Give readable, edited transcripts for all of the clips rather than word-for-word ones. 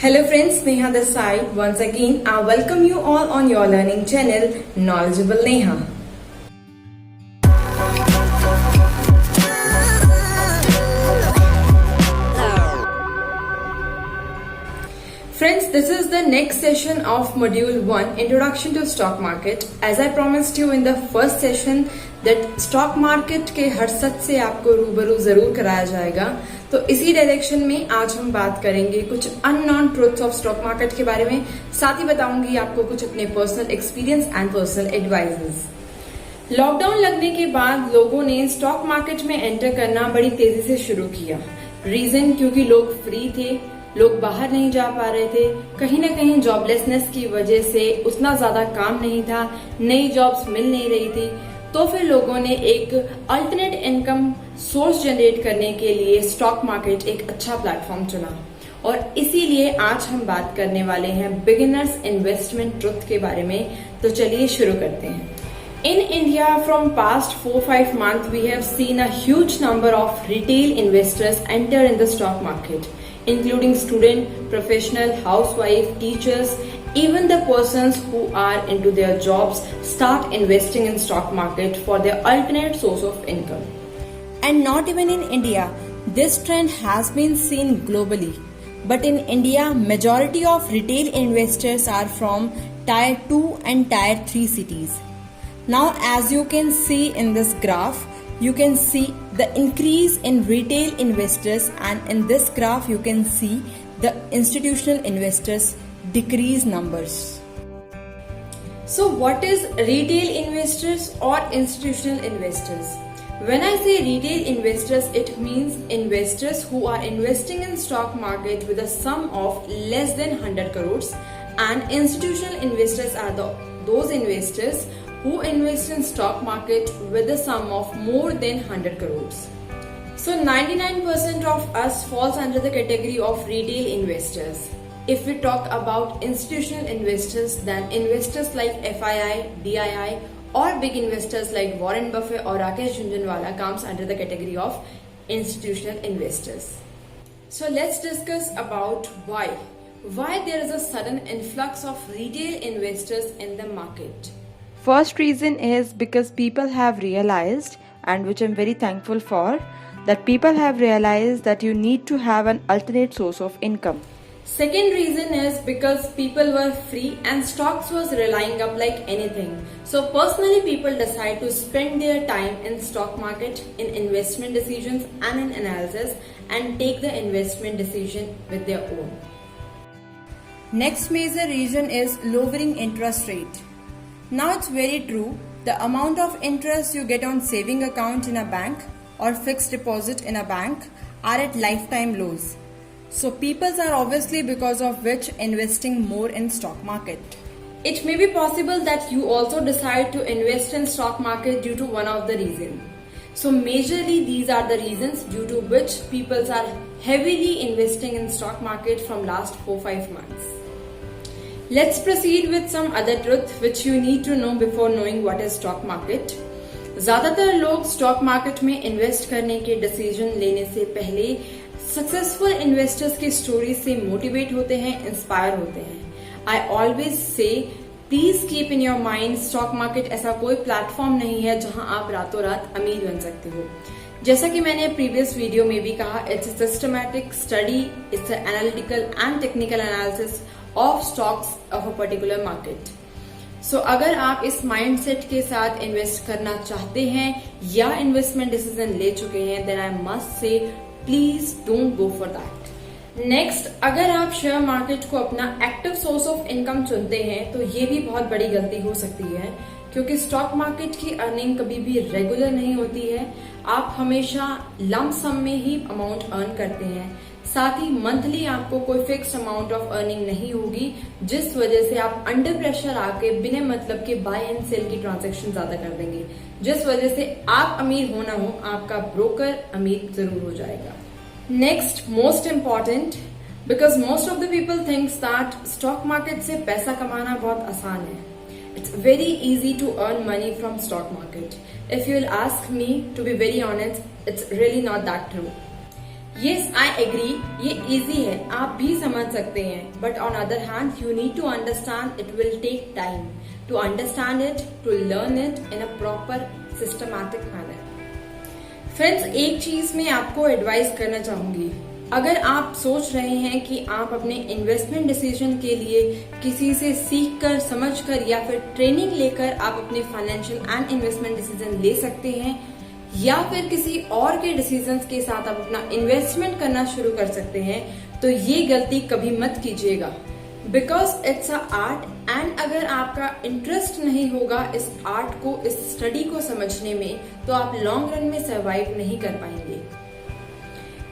Hello friends, Neha this side. Once again, I welcome you all on your learning channel, Knowledgeable Neha. Friends, this is the next session of Module 1, Introduction to Stock Market. As I promised you in the first session that stock market के हर सच से आपको रूबरू जरूर कराया जाएगा, तो इसी direction में आज हम बात करेंगे कुछ unknown truths of stock market के बारे में। साथ ही बताऊंगी आपको कुछ अपने personal experience and personal advises. Lockdown लगने के बाद लोगों ने स्टॉक मार्केट में एंटर करना बड़ी तेजी से शुरू किया। रीजन क्योंकि लोग फ्री थे, लोग बाहर नहीं जा पा रहे थे, कहीं ना कहीं जॉबलेसनेस की वजह से उतना ज्यादा काम नहीं था, नई जॉब्स मिल नहीं रही थी, तो फिर लोगों ने एक अल्टरनेट इनकम सोर्स जनरेट करने के लिए स्टॉक मार्केट एक अच्छा प्लेटफॉर्म चुना। और इसीलिए आज हम बात करने वाले हैं बिगिनर्स इन्वेस्टमेंट ट्रुथ के बारे में। तो चलिए शुरू करते हैं। In India, from past 4-5 months, we have seen a huge number of retail investors enter in the stock market, including student, professional, housewife, teachers, even the persons who are into their jobs start investing in stock market for their alternate source of income. And not even in India, this trend has been seen globally. But in India, majority of retail investors are from Tier 2 and Tier 3 cities. Now, as you can see in this graph, you can see the increase in retail investors, and in this graph you can see the institutional investors decrease numbers. So what is retail investors or institutional investors? When I say retail investors, it means investors who are investing in stock market with a sum of less than 100 crores, and institutional investors are those investors who invest in stock market with a sum of more than 100 crores. So 99% of us falls under the category of retail investors. If we talk about institutional investors, then investors like FII, DII or big investors like Warren Buffett or Rakesh Jhunjhunwala comes under the category of institutional investors. So let's discuss about why there is a sudden influx of retail investors in the market. First reason is because people have realized, and which I'm very thankful for, that people have realized that you need to have an alternate source of income. Second reason is because people were free and stocks was relying up like anything. So personally people decide to spend their time in stock market, in investment decisions and in analysis, and take the investment decision with their own. Next major reason is lowering interest rate. Now it's very true, the amount of interest you get on saving account in a bank or fixed deposit in a bank are at lifetime lows. So people are obviously because of which investing more in stock market. It may be possible that you also decide to invest in stock market due to one of the reasons. So majorly these are the reasons due to which people are heavily investing in stock market from last 4-5 months. Let's proceed with some other truth which you need to know before knowing what is stock market. ज्यादातर लोग stock market में invest करने के decision लेने से पहले successful investors की story से मोटिवेट होते हैं, इंस्पायर होते हैं। I always say please keep in your mind, stock market ऐसा कोई प्लेटफॉर्म नहीं है जहां आप रातों रात अमीर बन सकते हो। जैसा कि मैंने प्रीवियस वीडियो में भी कहा, it's a systematic study, it's a analytical and technical analysis of stocks of a particular market. So अगर आप इस माइंडसेट के साथ इन्वेस्ट करना चाहते हैं या इन्वेस्टमेंट डिसीजन ले चुके हैं, then I must say please don't go for that. Next, अगर आप शेयर मार्केट को अपना एक्टिव सोर्स ऑफ इनकम चुनते हैं तो ये भी बहुत बड़ी गलती हो सकती है, क्योंकि स्टॉक मार्केट की अर्निंग कभी भी रेगुलर नहीं होती है। आप हमेशा लंप सम में ही अमाउंट अर्न करते हैं, साथ ही मंथली आपको कोई फिक्स अमाउंट ऑफ अर्निंग नहीं होगी, जिस वजह से आप अंडर प्रेशर आके बिना मतलब के बाय एंड सेल की ट्रांजैक्शन ज्यादा कर देंगे, जिस वजह से आप अमीर हो ना हो, आपका ब्रोकर अमीर जरूर हो जाएगा। Next, most important, because most of the people thinks that stock market से पैसा कमाना बहुत आसान है। It's very easy to earn money from stock market. If you'll ask me, to be very honest, it's really not that true. Yes, I agree. ये easy है, आप भी समझ सकते हैं. But on other hand, you need to understand it will take time to understand it, to learn it in a proper systematic manner. Friends, एक चीज मैं आपको एडवाइस करना चाहूंगी. अगर आप सोच रहे हैं कि आप अपने इन्वेस्टमेंट डिसीजन के लिए किसी से सीख कर, समझ कर या फिर ट्रेनिंग लेकर आप अपने फाइनेंशियल एंड इन्वेस्टमेंट डिसीजन ले सकते हैं, या फिर किसी और के डिसीजंस के साथ आप अपना इन्वेस्टमेंट करना शुरू कर सकते हैं, तो ये गलती कभी मत कीजिएगा. Because it's a art and अगर आपका इंटरेस्ट नहीं होगा इस आर्ट को, इस स्टडी को समझने में, तो आप लॉन्ग रन में सर्वाइव नहीं कर पाएंगे.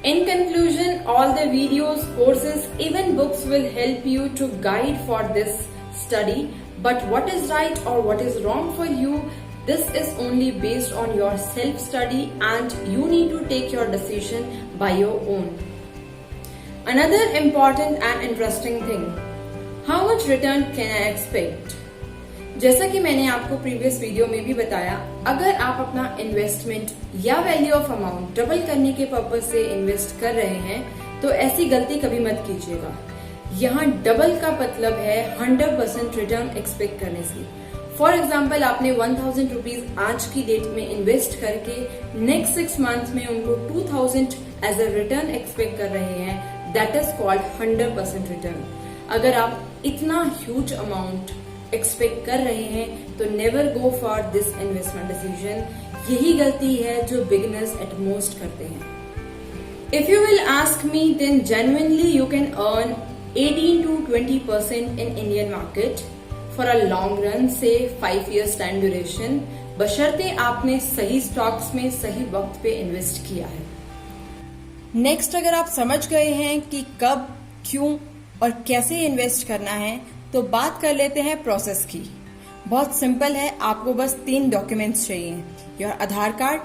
In conclusion, all the videos, courses, even books will help you to guide for this study. But what is right or what is wrong for you, this is only based on your self-study and you need to take your decision by your own. Another important and interesting thing, how much return can I expect? जैसा कि मैंने आपको previous video में भी बताया, अगर आप अपना इन्वेस्टमेंट या वैल्यू ऑफ अमाउंट डबल करने के पर्पज से इन्वेस्ट कर रहे हैं, तो ऐसी गलती कभी मत कीजिएगा. यहाँ डबल का मतलब है 100% रिटर्न एक्सपेक्ट करने से. फॉर एग्जाम्पल, आपने 1000 रुपीज आज की डेट में इन्वेस्ट करके नेक्स्ट 6 मंथ में उनको 2000 एज अ रिटर्न एक्सपेक्ट कर रहे हैं, दैट इज कॉल्ड 100% रिटर्न. अगर आप इतना ह्यूज अमाउंट एक्सपेक्ट कर रहे हैं, तो never go for this investment decision. यही गलती है जो बिगिनर्स एट मोस्ट करते हैं. If you will ask me, then genuinely you can earn 18 to 20% in Indian market for a long run, say 5 years time duration, बशर्ते आपने सही stocks में सही वक्त पे इन्वेस्ट किया है. नेक्स्ट, अगर आप समझ गए हैं कि कब, क्यों और कैसे इन्वेस्ट करना है, तो बात कर लेते हैं प्रोसेस की. बहुत सिंपल है, आपको बस 3 डॉक्यूमेंट्स चाहिए: your Aadhaar card,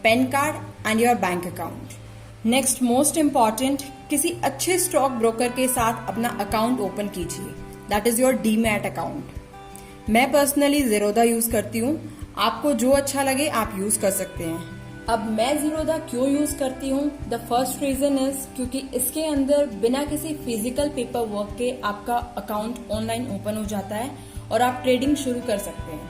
pan card and your bank account. Next, most important, किसी अच्छे स्टॉक ब्रोकर के साथ अपना अकाउंट ओपन कीजिए, that is your demat account. मैं पर्सनली ज़ीरोधा यूज करती हूँ, आपको जो अच्छा लगे आप यूज कर सकते हैं. अब मैं ज़ीरोधा क्यों यूज करती हूँ? द फर्स्ट रीजन इज क्योंकि इसके अंदर बिना किसी फिजिकल पेपर वर्क के आपका अकाउंट ऑनलाइन ओपन हो जाता है और आप ट्रेडिंग शुरू कर सकते हैं.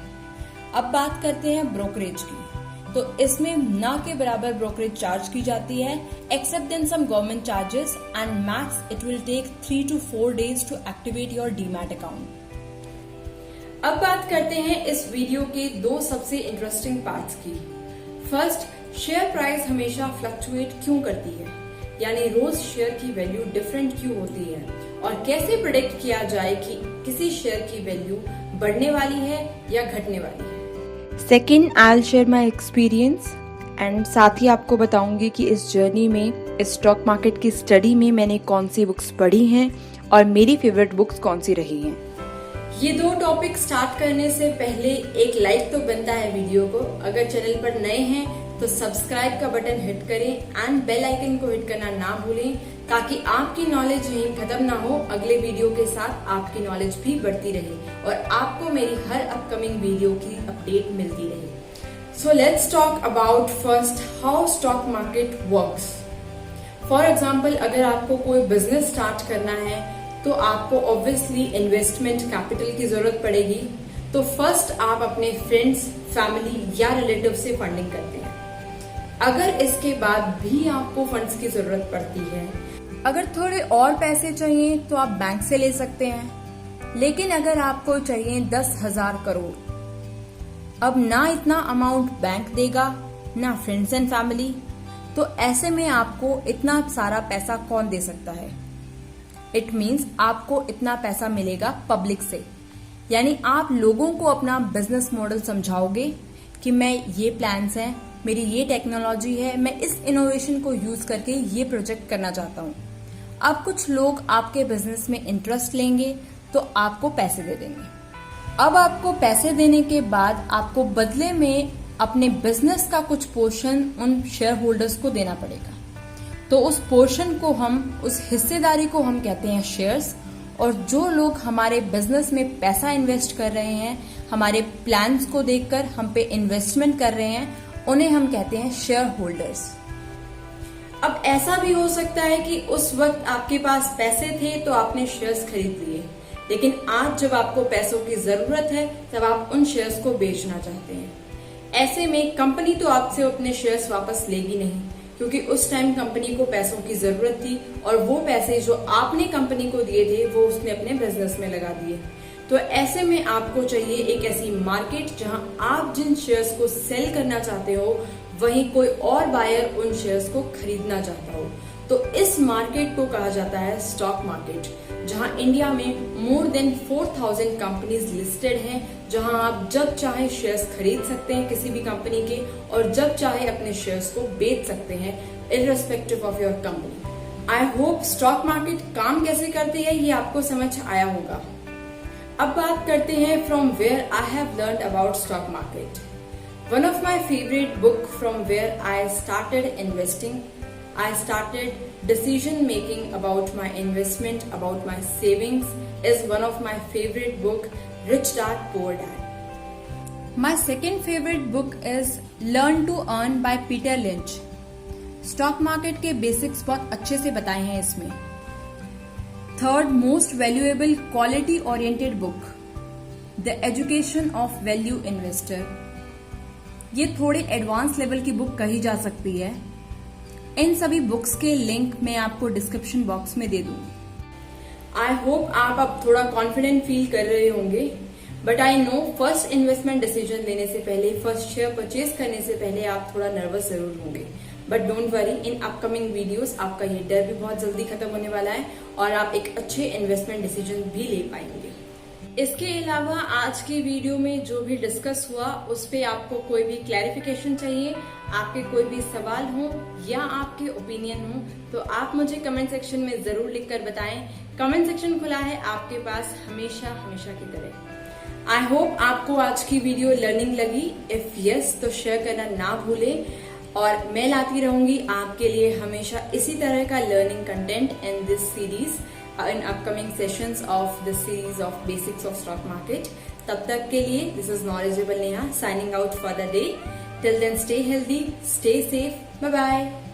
अब बात करते हैं ब्रोकरेज की. तो इसमें ना के बराबर ब्रोकरेज चार्ज की जाती है, except in some government charges, and max it will take 3 to 4 days to activate your demat account. अब बात करते हैं इस वीडियो के 2 सबसे इंटरेस्टिंग पार्ट्स की. फर्स्ट, शेयर प्राइस हमेशा फ्लक्चुएट क्यों करती है, यानी रोज शेयर की वैल्यू डिफरेंट क्यों होती है, और कैसे प्रेडिक्ट किया जाए कि किसी शेयर की वैल्यू बढ़ने वाली है या घटने वाली है. Second, I will share my experience and साथ ही आपको बताऊंगी कि इस जर्नी में, इस स्टॉक मार्केट की स्टडी में मैंने कौन सी बुक्स पढ़ी हैं और मेरी फेवरेट बुक्स कौन सी रही हैं. ये 2 टॉपिक स्टार्ट करने से पहले एक लाइक तो बनता है वीडियो को. अगर चैनल पर नए हैं तो सब्सक्राइब का बटन हिट करें एंड बेल आइकन को हिट करना ना भूलें, ताकि आपकी नॉलेज यहीं खत्म ना हो, अगले वीडियो के साथ आपकी नॉलेज भी बढ़ती रहे और आपको मेरी हर अपकमिंग वीडियो की अपडेट मिलती रहे. So let's talk about first how stock market works. For example, अगर आपको कोई बिजनेस स्टार्ट करना है तो आपको ऑब्वियसली इन्वेस्टमेंट कैपिटल की जरूरत पड़ेगी. तो फर्स्ट आप अपने फ्रेंड्स, फैमिली या रिलेटिव से फंडिंग करते हैं. अगर इसके बाद भी आपको फंड्स की जरूरत पड़ती है, अगर थोड़े और पैसे चाहिए तो आप बैंक से ले सकते हैं. लेकिन अगर आपको चाहिए 10,000 करोड़, अब ना इतना अमाउंट बैंक देगा ना फ्रेंड्स एंड फैमिली, तो ऐसे में आपको इतना सारा पैसा कौन दे सकता है? इट मीन्स आपको इतना पैसा मिलेगा पब्लिक से, यानी आप लोगों को अपना बिजनेस मॉडल समझाओगे कि मैं ये प्लान्स हैं, मेरी ये टेक्नोलॉजी है, मैं इस इनोवेशन को यूज करके ये प्रोजेक्ट करना चाहता हूँ. अब कुछ लोग आपके बिजनेस में इंटरेस्ट लेंगे तो आपको पैसे दे देंगे. अब आपको पैसे देने के बाद आपको बदले में अपने बिजनेस का कुछ पोर्शन उन शेयर होल्डर्स को देना पड़ेगा. तो उस पोर्शन को हम, उस हिस्सेदारी को हम कहते हैं शेयर्स. और जो लोग हमारे बिजनेस में पैसा इन्वेस्ट कर रहे हैं, हमारे प्लान्स को देखकर हम पे इन्वेस्टमेंट कर रहे हैं, उन्हें हम कहते हैं शेयर होल्डर्स. अब ऐसा भी हो सकता है कि उस वक्त आपके पास पैसे थे तो आपने शेयर्स खरीद लिए, लेकिन आज जब आपको पैसों की जरूरत है तब आप उन शेयर्स को बेचना चाहते हैं। ऐसे में कंपनी तो आपसे अपने शेयर्स वापस लेगी नहीं, क्योंकि उस टाइम कंपनी को पैसों की जरूरत थी और वो पैसे जो आपने कंपनी को दिए थे वो उसने अपने बिजनेस में लगा दिए। तो ऐसे में आपको चाहिए एक ऐसी मार्केट जहां आप जिन शेयर्स को सेल करना चाहते हो वहीं कोई और बायर उन शेयर्स को खरीदना चाहता हो। तो इस मार्केट को कहा जाता है स्टॉक मार्केट, जहां इंडिया में मोर देन 4000 कंपनीज लिस्टेड हैं, जहां आप जब चाहे शेयर्स खरीद सकते हैं किसी भी कंपनी के और जब चाहे अपने शेयर्स को बेच सकते हैं irrespective of your company. I hope stock market काम कैसे करती है ये आपको समझ आया होगा। अब बात करते हैं from where I have learned about stock market. One of my favorite book from where I started investing, I started decision making about my investment, about my savings, is one of my favorite book, Rich Dad Poor Dad. My second favorite book is Learn to Earn by Peter Lynch. Stock market के basics बहुत अच्छे से बताए हैं इसमें। Third most valuable quality oriented book, the education of value investor. ये थोड़े advance level की बुक कही जा सकती है। इन सभी बुक्स के लिंक मैं आपको डिस्क्रिप्शन बॉक्स में दे दूंगी। आई होप आप अब थोड़ा कॉन्फिडेंट फील कर रहे होंगे, but I know first investment decision लेने से पहले, फर्स्ट शेयर परचेज करने से पहले आप थोड़ा नर्वस जरूर होंगे। But don't worry, in upcoming videos आपका ये डर भी बहुत जल्दी खत्म होने वाला है और आप एक अच्छे इन्वेस्टमेंट डिसीजन भी ले पाएंगे। इसके अलावा आज की वीडियो में जो भी डिस्कस हुआ उस पे आपको कोई भी क्लैरिफिकेशन चाहिए, आपके कोई भी सवाल हो या आपके ओपिनियन हो तो आप मुझे कमेंट सेक्शन में जरूर लिखकर बताएं। कमेंट सेक्शन खुला है आपके पास हमेशा हमेशा की तरह। आई होप आपको आज की वीडियो लर्निंग लगी। इफ यस तो शेयर करना ना भूलें और मैं लाती रहूंगी आपके लिए हमेशा इसी तरह का learning content in this series, in upcoming sessions of the series of basics of stock market. तब तक के लिए this is knowledgeable Neha signing out for the day. Till then stay healthy, stay safe, bye bye.